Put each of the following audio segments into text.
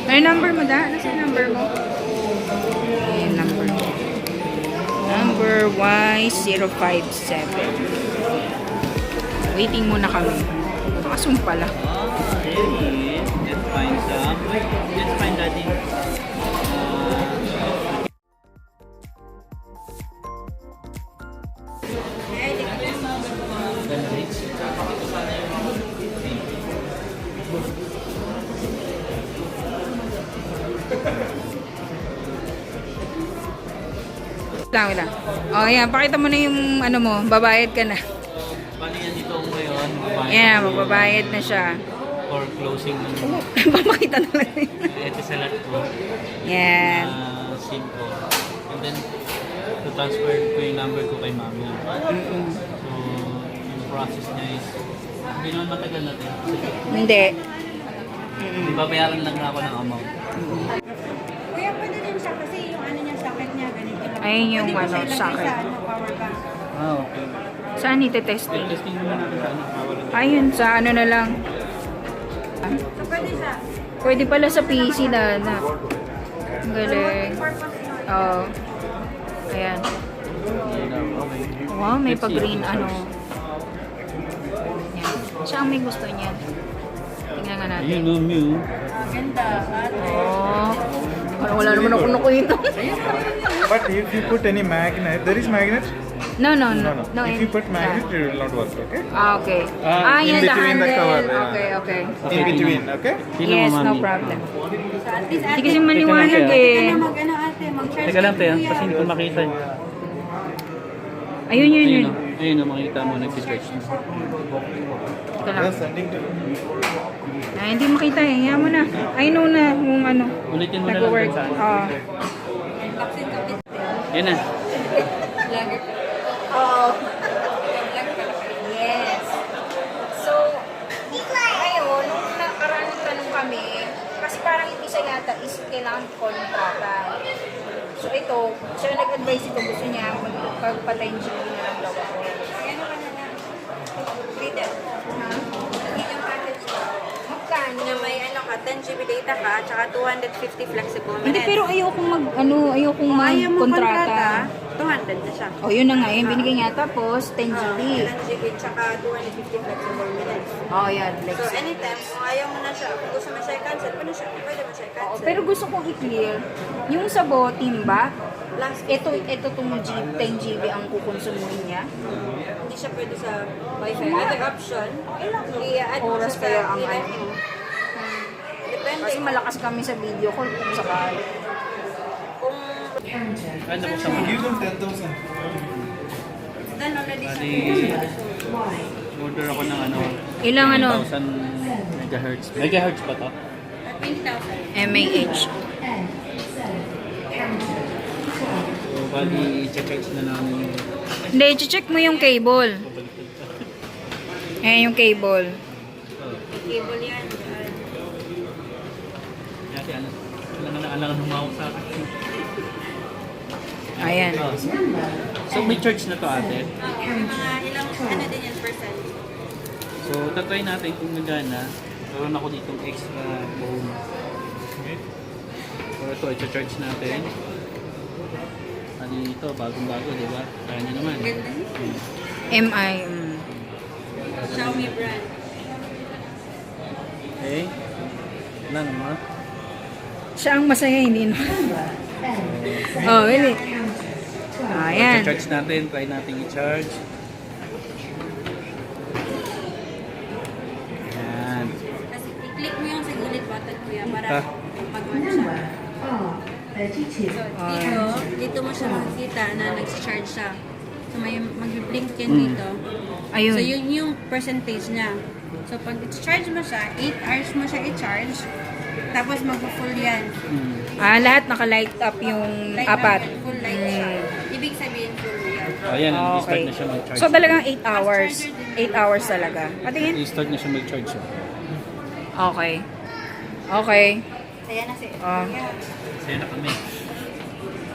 Ano number mo da? Ano sa number mo? Ayan, number mo. Number Y057. Waiting muna kami. Nakasum pala. Really? Let's find some. Let's find daddy. Lang. Oh, yan. Pakita mo na yung ano mo. Babayad ka na. Paano yan dito ngayon? Yan, magbabayad na siya. Or closing ng Pamakita na lang. Etisalat ko. Yan. SIM ko. And then, to-transfer ko yung number ko kay mami. So, yung process niya is, hindi naman matagal natin. Hindi. Babayaran lang na ako ng amount. Kuya, pwede din siya kasi yung ano niya, socket niya, ganito lang. Ayun yung Pwede mo ano, siya ilagay socket. sa powerbank. Okay. Saan ite-testing? Testing naman natin sa ano. Ayun, sa ano na lang. So, pwede siya. Pwede pala sa PC na. Ang galing. Purpose yun. Oo. Ayan. Wow, may pag-green ano. Yan. Siya ang may gusto niya. Tingnan nga natin. Ayun, no, Mew. Maganda. Oh. Parang wala naman ako nakuha. But if you put any magnet, there is magnet? No. If you put magnet, it will not work, okay? Ah, okay. In Yan, the between the handle. cover, yeah. Okay. In between, okay? Yes, no problem. So, at least Hindi ate, kasi maliwanag pwede eh. ka na mag-ano ate, mag-charge Teka lang, kay Tea. kuya. Kasi hindi ko makita. Ayun. Ayun, ayun, makita mo, nag-charge na. Teka lang. Just sending to you. Ay, hindi makita eh. Hayaan mo na. I know na kung ano. Ulitin mo na lang Nag-work. dun sa ano. Oo. Yan na. Oo. Yes. So, ngayon, nung nakaraan ng tanong kami, kasi parang yung isa yata is kailangan kontrata. So ito, siya nag-advise ito, gusto niya magpagpatay ng GP na lang daw ako. Ano ka na lang? Reader. Ha? Yung package ko. Magkano? Na may ano ka, 10 GB data ka, tsaka 250 flexible Hindi, minutes. pero ayokong ayokong Ayaw mo mag-kontrata. 200 na siya. O, yun na nga, yung binigay niya. Tapos, 10 GB. 10 GB, tsaka 250 flexible minutes. Oh, yan. So, anytime, kung ayaw mo na siya, kung gusto mo siya i-cancel, pwede mo siya Oo, i-cancel. pero gusto kong i-clear, yung sa Timba, Last ito itong 10 GB ang kukonsumuhin niya. hindi siya pwede sa Wi-Fi. Other option, i-add mo Oras siya kaya sa ang internet ano. mo. Depende. Kasi malakas kami sa video call kung sakali. Kung Ano ko sa Give them 10,000. done already siya. Bali, order ako ng ano. Ilang ano? 10,000 megahertz. Megahertz ba to? 20,000. MAH. So, bali, i-charge na namin yung... Hindi, check mo yung cable. Ayan yung cable. Cable yan. Kasi ano, alangan humawak sa akin. Ayan. Oh. So, may charge na to ate. Okay, may mga ilang, ano din yan, percent. So, tatry natin kung nagana. Meron ako ditong extra phone. Okay. So, ito, i-charge natin. Ano ito, bagong-bago, di ba? Kaya nyo naman. Ganda. MI. Xiaomi brand. Okay. Wala naman. Siya ang masaya, hindi na. Oh, really? Ayan. I-charge natin. Try natin i-charge. Ayan. Kasi i-click mo yung segulit button kuya para Ah. mag-on siya. So, dito mo siya makikita na nag-charge siya. So, may mag-blink yan dito. Ayun. So, yun yung percentage niya. So, pag i-charge mo siya, 8 hours mo siya i-charge, tapos mag-full yan. Lahat naka-light up yung Light apat. up, full light siya. Ibig sabihin full yan. Ayan, i-start Okay. na siya mag-charge. So talagang 8 hours. 8 hours talaga. Patingin? I-start na siya mag-charge. Okay. Okay. Ayan na si Ah. kuya. Kaya na kami.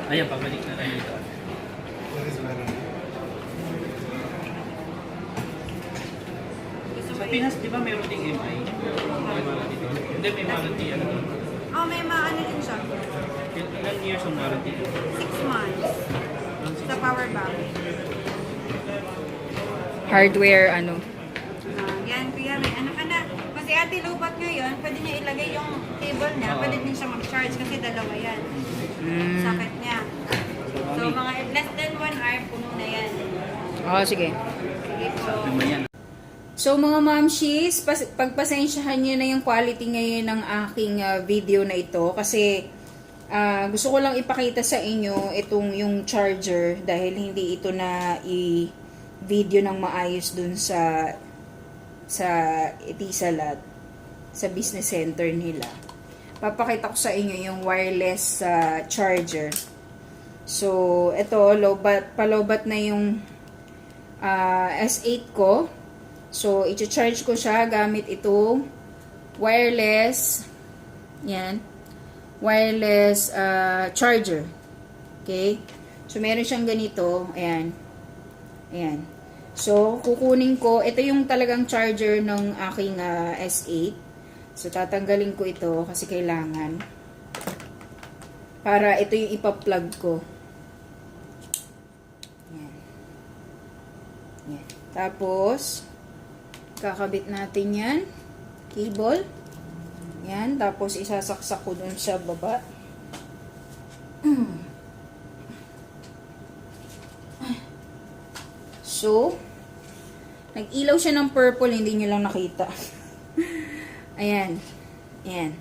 Ayan, pabalik na lang dito. Sa Pinas, di ba mayroon ding MI? May warranty doon? Hindi, may warranty ano doon. Oh, may maano din siya. Ilan years ang warranty? 6 months. Sa Powerbank. Hardware, ano. Yan, kuya, may ano ka na. Kasi ate lobat ngayon, pwede niya ilagay yung cable niya, pwede din siya mag-charge kasi dalawa yan. Socket niya. So, mga less than 1 hour, puno na yan. Oh, sige. Sige po. Lumayan. So mga mamshies, pagpasensyahan nyo na yung quality ngayon ng aking video na ito kasi gusto ko lang ipakita sa inyo itong yung charger dahil hindi ito na i-video ng maayos dun sa Etisalat, sa business center nila. Papakita ko sa inyo yung wireless charger. So ito, palobat na yung S8 ko. So, i-charge ko siya gamit itong wireless, yan, wireless charger. Okay? So, meron siyang ganito, ayan. Ayan. So, kukunin ko, ito yung talagang charger ng aking S8. So, tatanggalin ko ito kasi kailangan. Para ito yung ipa-plug ko. Ayan. Ayan. Tapos, kakabit natin yan. Cable. Yan. Tapos, isasaksak ko dun sa baba. So, nag-ilaw siya ng purple. Hindi nyo lang nakita. Ayan. Ayan.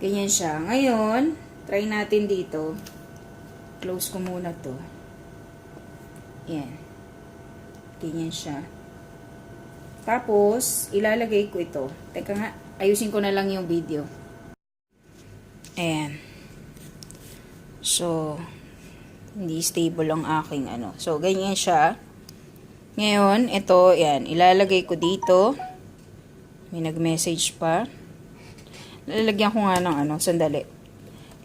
Ganyan siya. Ngayon, try natin dito. Close ko muna to. Ayan. Ganyan siya. Tapos, ilalagay ko ito. Teka nga, ayusin ko na lang yung video. Ayan. So, hindi stable ang aking ano. So, ganyan siya. Ngayon, ito, yan. Ilalagay ko dito. May nag-message pa. Lalagyan ko nga ng ano, sandali.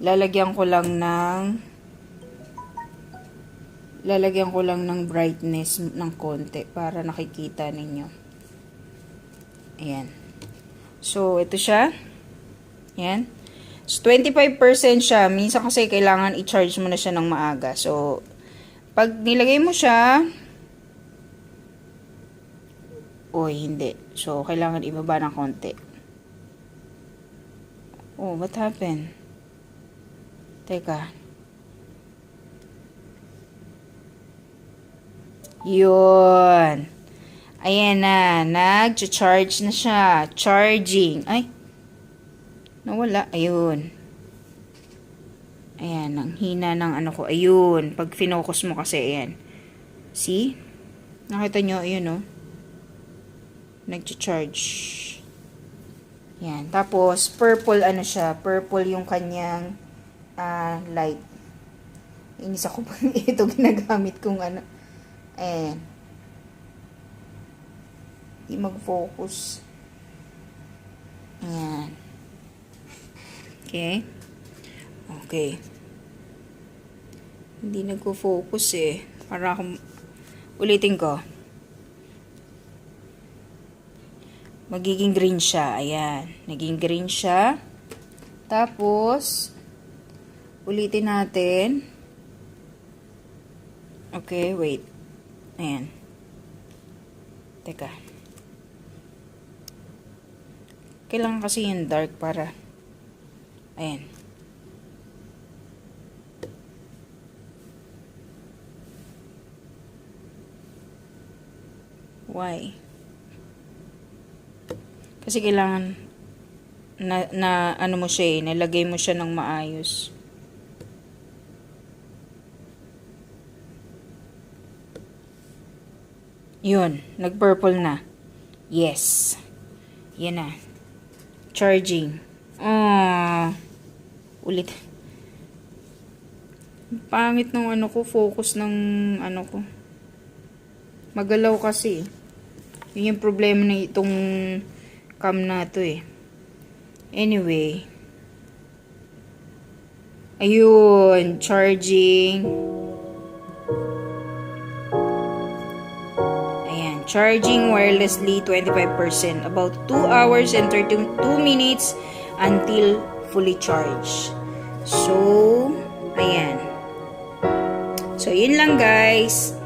Lalagyan ko lang ng brightness ng konti para nakikita ninyo. Ayan. So, ito siya. Ayan. So, 25% siya. Minsan kasi kailangan i-charge mo na siya ng maaga. So, pag nilagay mo siya, hindi. So, kailangan ibaba ng konti. Oh, what happened? Teka. Yun. Ayan na, nag-charge na siya. Charging. Ay, nawala. Ayun. Ayan, ang hina ng ano ko. Ayun, pag finocus mo kasi, ayan. See? Nakita nyo, ayun o. Nag-charge. Ayan, tapos, purple ano siya. Purple yung kanyang light. Inis ako pa ito ginagamit kong ano. Ayan. Mag-focus. Ayan. Okay. Okay. Hindi nagko-focus eh. Para akong ulitin ko. Magiging green siya. Ayan. Naging green siya. Tapos, ulitin natin. Okay, wait. Ayan. Teka. Kailangan kasi yung dark para ayan. Why? Kasi kailangan na ano mo siya nalagay mo siya ng maayos. Yun, nag-purple na. Yes. Yan na. Charging. Ulit. Pangit ng ano ko, focus ng ano ko. Magalaw kasi. Yun yung problema na itong cam na to eh. Anyway. Ayun, charging. Ayan, charging wirelessly 25%. About 2 hours and 32 minutes until fully charged. So, ayan. So, yun lang guys.